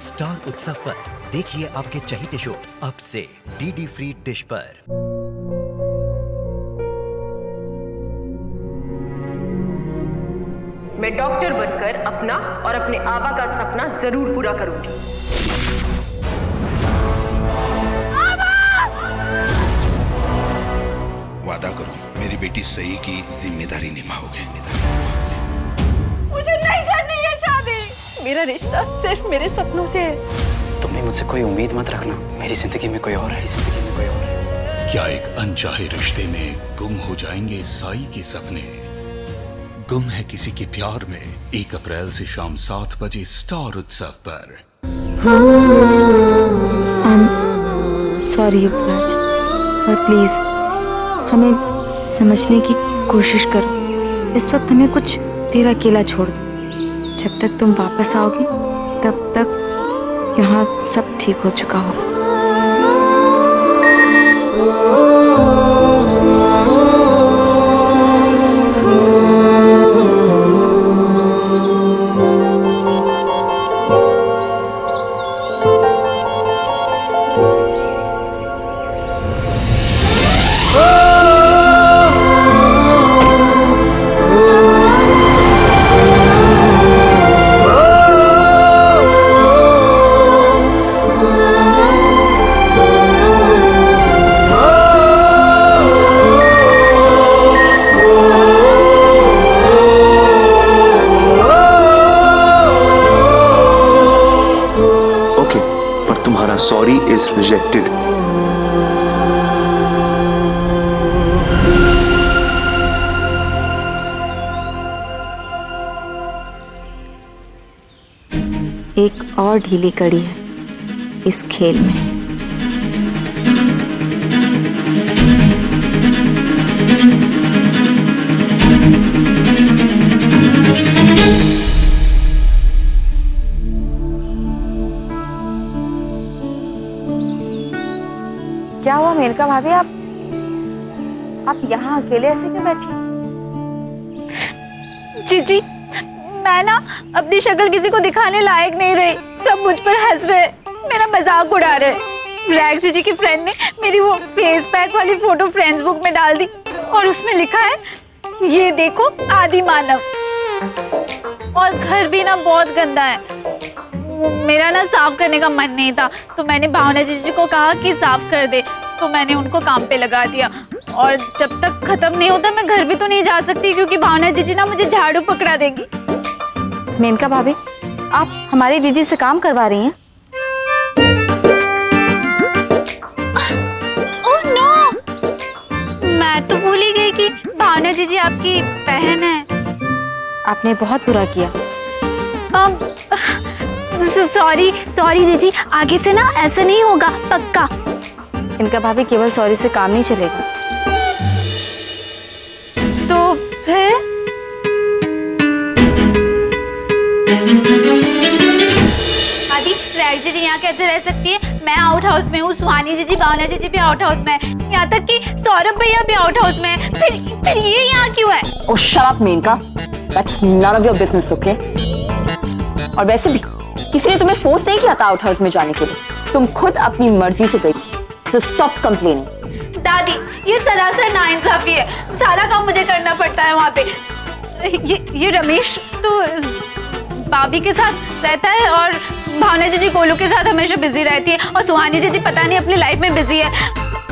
Star उत्सव पर देखिए आपके चहेते शोज अब से डीडी फ्री डिश पर। मैं डॉक्टर बनकर अपना और अपने आबा का सपना जरूर पूरा करूंगी। वादा करो मेरी बेटी सही की जिम्मेदारी निभाओगे। मुझे नहीं करनी है शादी। मेरा रिश्ता सिर्फ मेरे सपनों से है। तुम भी मुझसे कोई उम्मीद मत रखना। मेरी जिंदगी में कोई और है, जिंदगी में कोई और है। क्या एक अनचाहे रिश्ते में गुम हो जाएंगे साई के सपने? गुम है किसी के प्यार में 1 अप्रैल से शाम 7 बजे स्टार उत्सव पर। सॉरी युवराज, पर प्लीज हमें समझने की कोशिश करो। इस वक्त हमें कुछ देर अकेला छोड़ दो। जब तक तुम वापस आओगे तब तक यहाँ सब ठीक हो चुका होगा। Sorry is rejected. एक और ढीली कड़ी है इस खेल में। क्या हुआ मेनका भाभी, आप यहाँ अकेले ऐसे क्यों बैठी? जीजी, मैं ना अपनी शक्ल किसी को दिखाने लायक नहीं रही। सब मुझ पर हंस रहे, मेरा मजाक उड़ा रहे। रैग जीजी की फ्रेंड ने मेरी वो फेस पैक वाली फोटो फ्रेंड्स बुक में डाल दी और उसमें लिखा है, ये देखो आदि मानव। और घर भी ना बहुत गंदा है। मेरा ना साफ करने का मन नहीं था, तो मैंने भावना जीजी को कहा कि साफ कर दे, तो मैंने उनको काम पे लगा दिया। और जब तक खत्म नहीं होता मैं घर भी तो नहीं जा सकती, क्योंकि भावना जीजी ना मुझे झाड़ू पकड़ा देगी। मेनका भाभी, आप हमारी दीदी से काम करवा रही हैं? ओह नो, मैं तो भूल ही गई कि भावना जीजी आपकी बहन है। आपने बहुत बुरा किया। सॉरी जीजी, आगे से ना ऐसा नहीं होगा, पक्का। इनका भाभी केवल सॉरी से काम नहीं चलेगा। तो फिर आदि, रैग जीजी यहाँ कैसे रह सकती है? मैं आउट हाउस में हूँ, सुहानी जीजी, भावना जीजी भी आउट हाउस में है, यहाँ तक कि सौरभ भैया भी आउट हाउस में है। फिर ये यहाँ क्यों है? Oh, shut up, Maneka. That's none of your business, okay? और वैसे भी किसी ने तुम्हें फोर्स नहीं किया था आउट हाउस में जाने के लिए, तुम खुद अपनी मर्जी से गई। So stop complaining. दादी, ये सरासर नाइंसाफी है। सारा काम मुझे करना पड़ता है वहाँ पे। ये रमेश तो भाभी के साथ रहता है और भावना जीजी गोलू के साथ हमेशा बिजी रहती है, और सुहानी जीजी पता नहीं अपनी लाइफ में बिजी है।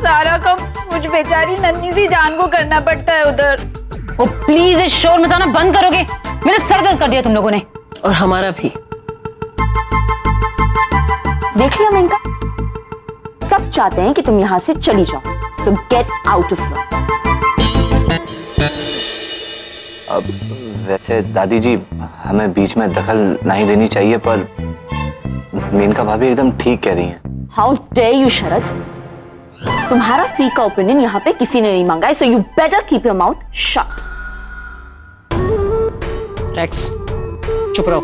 सारा काम मुझ बेचारी नन्ही सी जान को करना पड़ता है उधर। ओ प्लीज, ये शोर मचाना बंद करोगे? मेरा सर दर्द कर दिया तुम लोगों ने। और हमारा भी। देख लिया मेनका, सब चाहते हैं कि तुम यहाँ से चली जाओ, so get out of here. अब वैसे दादी जी, हमें बीच में दखल नहीं देनी चाहिए, पर मेनका भाभी एकदम ठीक कह रही हैं। How dare you, शरद? तुम्हारा फ्री का ओपिनियन यहाँ पे किसी ने नहीं मांगा है, so you better keep your mouth shut. Rex, चुप रहो।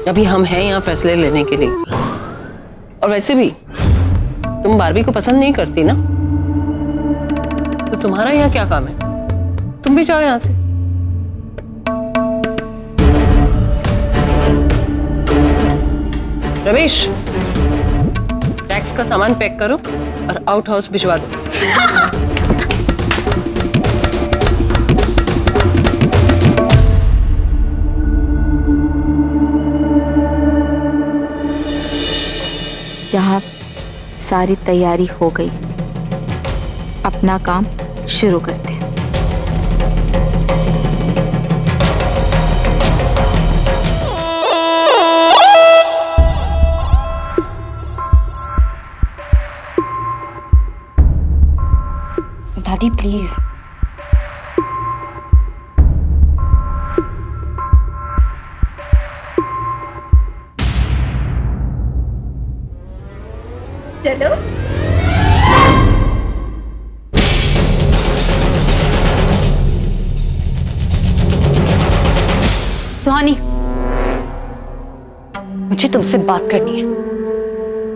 अभी हम हैं यहाँ फैसले लेने के लिए। और वैसे भी तुम बारबी को पसंद नहीं करती ना, तो तुम्हारा यहाँ क्या काम है? तुम भी जाओ यहाँ से। रमेश, टैक्स का सामान पैक करो और आउट हाउस भिजवा दो। यहाँ सारी तैयारी हो गई, अपना काम शुरू करते हैं। दादी प्लीज। चलो। सुहानी, मुझे तुमसे बात करनी है।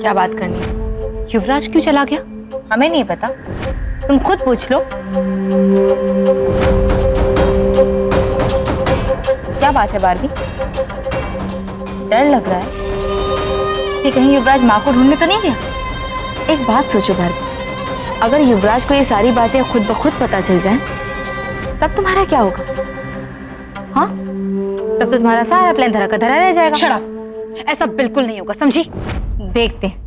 क्या बात करनी है? युवराज क्यों चला गया? हमें नहीं पता, तुम खुद पूछ लो। क्या बात है बारबी? डर लग रहा है कि कहीं युवराज माँ को ढूंढने तो नहीं गया? एक बात सोचो बारबी, अगर युवराज को ये सारी बातें खुद ब खुद पता चल जाएं, तब तुम्हारा क्या होगा? हाँ, तब तो तुम्हारा सारा प्लान धरा का धरा रह जाएगा। शट अप, ऐसा बिल्कुल नहीं होगा, समझी? देखते हैं।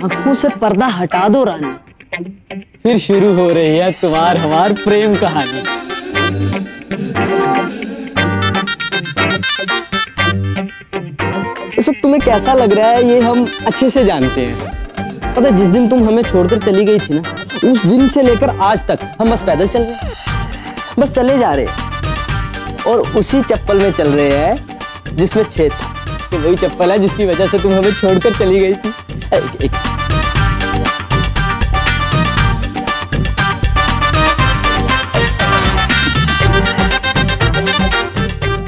आंखों से पर्दा हटा दो रानी, फिर शुरू हो रही है तुम्हार हमार प्रेम कहानी। इस वक्त तुम्हें कैसा लग रहा है ये हम अच्छे से जानते हैं। पता है जिस दिन तुम हमें छोड़कर चली गई थी ना, उस दिन से लेकर आज तक हम बस पैदल चल रहे, बस चले जा रहे और उसी चप्पल में चल रहे हैं जिसमें छेद था। तो वही चप्पल है जिसकी वजह से तुम हमें छोड़कर चली गई थी।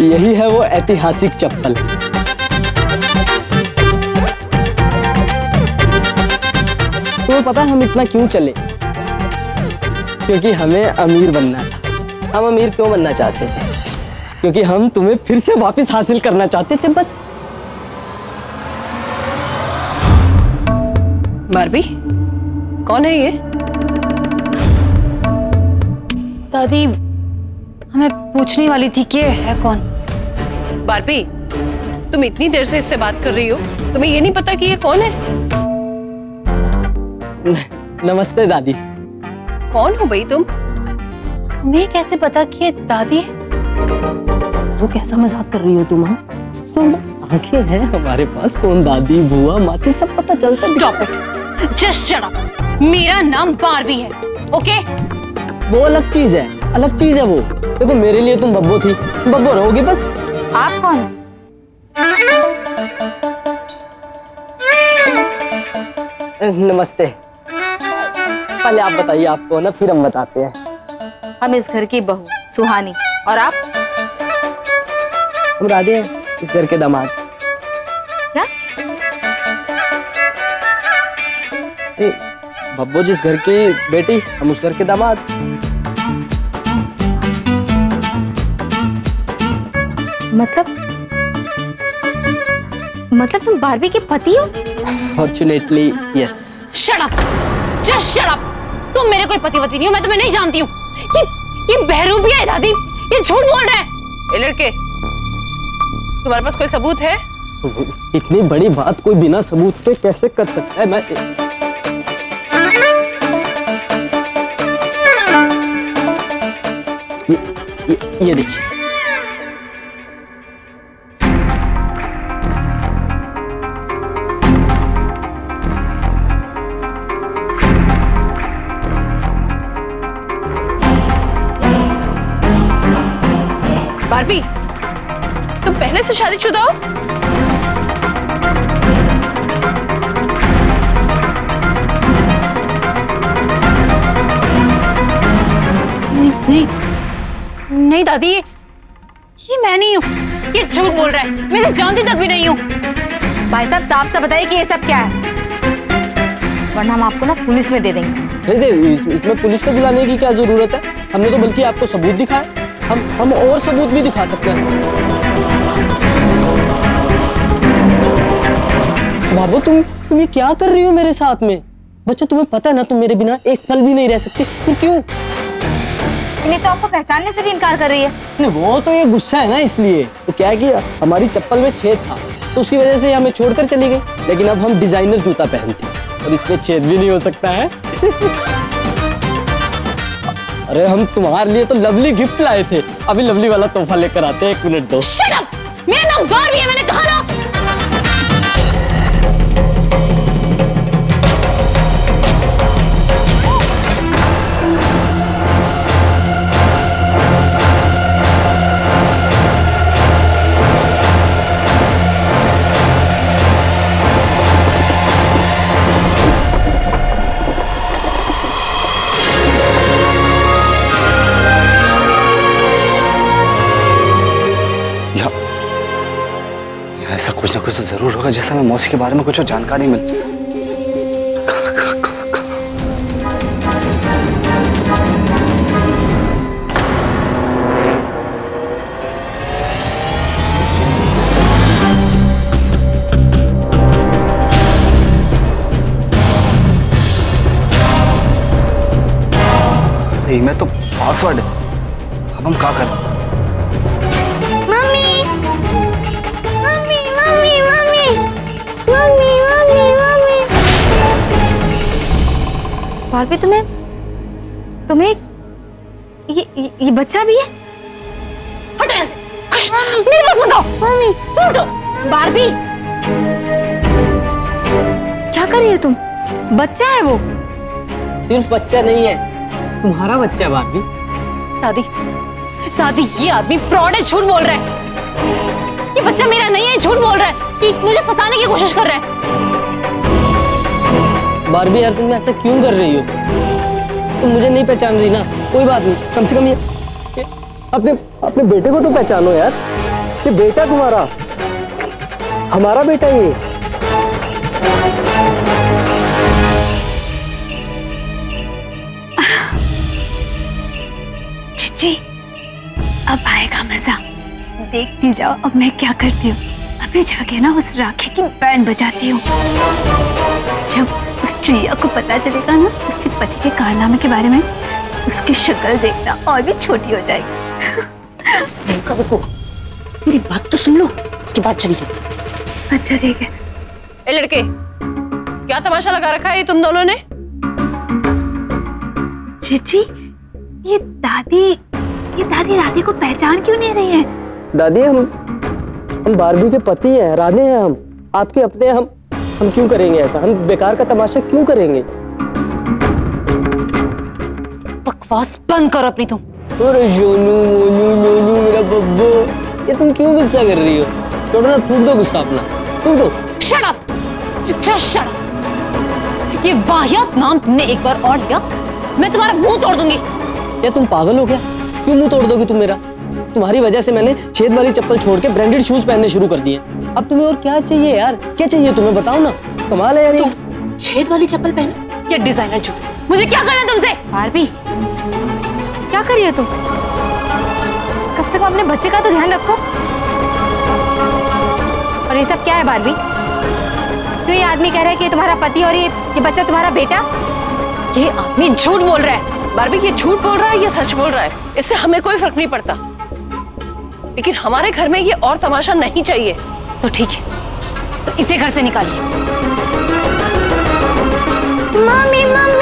यही है वो ऐतिहासिक चप्पल। तुम्हें पता हम इतना क्यों चले? क्योंकि हमें अमीर बनना था। हम अमीर क्यों बनना चाहते थे? क्योंकि हम तुम्हें फिर से वापस हासिल करना चाहते थे, बस। बारबी, कौन है ये? दादी, हमें पूछने वाली थी कि है कौन। बारबी, तुम इतनी देर से इससे बात कर रही हो, तुम्हें ये नहीं पता कि ये कौन है? नमस्ते दादी। कौन हो भाई तुम? तुम्हें कैसे पता कि ये दादी है? वो कैसा मजाक कर रही हो तुम? हाँ, आंखें हैं हमारे पास, कौन दादी बुआ मासी सब पता चलता है। Stop it. Just shut up. मेरा नाम बारबी है, ओके? वो अलग चीज है, अलग चीज है वो। देखो मेरे लिए तुम बब्बो थी, बब्बो रहोगी बस। आप कौन है? नमस्ते। पहले आप बताइए आप कौन है, फिर हम बताते हैं। हम इस घर की बहू सुहानी। और आप? हम राधे हैं, इस घर के दामाद। क्या? बब्बो जिस घर की बेटी, हम उस घर के दामाद। मतलब तुम बारबी के पति हो? Fortunately yes. Shut up, just shut up. तुम मेरे कोई पतिवती नहीं हो, मैं तुम्हें नहीं जानती हूँ। ये बहरूपिया है दादी, ये झूठ बोल रहे हैं। ये लड़के, तुम्हारे पास कोई सबूत है? इतनी बड़ी बात कोई बिना सबूत के कैसे कर सकता है? मैं ये देखिए। बारबी, तुम पहले से शादीशुदा हो? नहीं नहीं दादी, ये मैं नहीं हूँ। ये झूठ बोल रहा है, मैं इसे जानती तक भी नहीं हूँ। भाई साहब साफ साफ बताइए कि ये सब क्या है, वरना हम आपको ना पुलिस में दे देंगे। नहीं, इसमें पुलिस को बुलाने की क्या जरूरत है? हमने तो बल्कि आपको सबूत दिखाया। हम और सबूत भी दिखा सकते हैं। बाबू तुम ये क्या कर रही हो मेरे साथ में? बच्चा तुम्हें पता है ना तुम मेरे बिना एक पल भी नहीं रह सकती। फिर क्यों? नहीं तो आपको पहचानने से भी इनकार कर रही है। नहीं, वो तो ये गुस्सा है ना, इसलिए तो क्या है कि हमारी चप्पल में छेद था तो उसकी वजह से हमें छोड़कर चली गई। लेकिन अब हम डिजाइनर जूता पहनते हैं और इसमें छेद भी नहीं हो सकता है। अरे हम तुम्हारे लिए तो लवली गिफ्ट लाए थे, अभी लवली वाला तोहफा लेकर आते हैं। 1 मिनट दो। Shut up! मेरा नाम बारबी है, मैंने कहा ना। ऐसा कुछ ना कुछ तो जरूर होगा जिससे हमें मौसी के बारे में कुछ और जानकारी मिल। में तो पासवर्ड है, अब हम क्या करें? बारबी तुम्हें ये बच्चा भी है? हटो ऐसे, मेरे पास मत आओ। मम्मी सुन तो। बारबी क्या कर रही हो तुम? बच्चा है वो। सिर्फ बच्चा नहीं है, तुम्हारा बच्चा है बारबी। दादी ये आदमी फ्रॉड है, झूठ बोल रहा है। ये बच्चा मेरा नहीं है, झूठ बोल रहा है कि मुझे फंसाने की कोशिश कर रहा है। बारबी यार तुम ऐसा क्यों कर रही हो? तुम मुझे नहीं पहचान रही ना, कोई बात नहीं, कम से कम ये अपने बेटे को तो पहचानो यार। ये बेटा तुम्हारा, हमारा बेटा ये। जीजी अब आएगा मजा, देखती जाओ अब मैं क्या करती हूँ। अभी जाके ना उस राखी की बैंड बजाती हूँ। जब उस चुईया को पता चलेगा ना उसके पति के कारनामे के बारे में, उसकी शक्ल देखना और भी छोटी हो जाएगी। मेरी बात तो सुन लो, उसके बाद चली जाए। अच्छा ठीक है। ए लड़के, क्या तमाशा लगा रखा है ये तुम दोनों ने? जीजी ये दादी राधे को पहचान क्यों नहीं रही है? दादी हम बारबी के पति हैं, राधे हैं हम, आपके अपने। हम क्यों करेंगे ऐसा? हम बेकार का तमाशा क्यों करेंगे? बकवास बंद करो अपनी तुम। अरे जोनू मेरा बब्बू, ये तुम क्यों गुस्सा कर रही हो? छोड़ो ना, थूक दो गुस्सा अपना, थूक दो। Shut up, just shut up. ये वाहियात नाम तुमने एक बार और लिया, मैं तुम्हारा मुंह तोड़ दूंगी। क्या तुम पागल हो क्या? क्यों मुंह तोड़ दोगी तुम मेरा? तुम्हारी वजह से मैंने छेद वाली चप्पल छोड़ के ब्रांडेड शूज पहनने शुरू कर दिए। अब तुम्हें और क्या चाहिए यार? क्या चाहिए तुम्हें, बताओ ना। कमाल है यार। तुम छेद वाली चप्पल पहनो या डिजाइनर जूते, मुझे क्या करना है तुमसे? बारबी क्या कर रही हो तुम? कम से कम अपने बच्चे का तो ध्यान रखो। और ये सब क्या है बारबी? आदमी कह रहा है कि ये तुम्हारा पति और ये बच्चा तुम्हारा बेटा। ये आदमी झूठ बोल रहा है बारबी, ये झूठ बोल रहा है या सच बोल रहा है, इससे हमें कोई फर्क नहीं पड़ता, लेकिन हमारे घर में ये और तमाशा नहीं चाहिए। तो ठीक है, तो इसे घर से निकालिए। Mummy mummy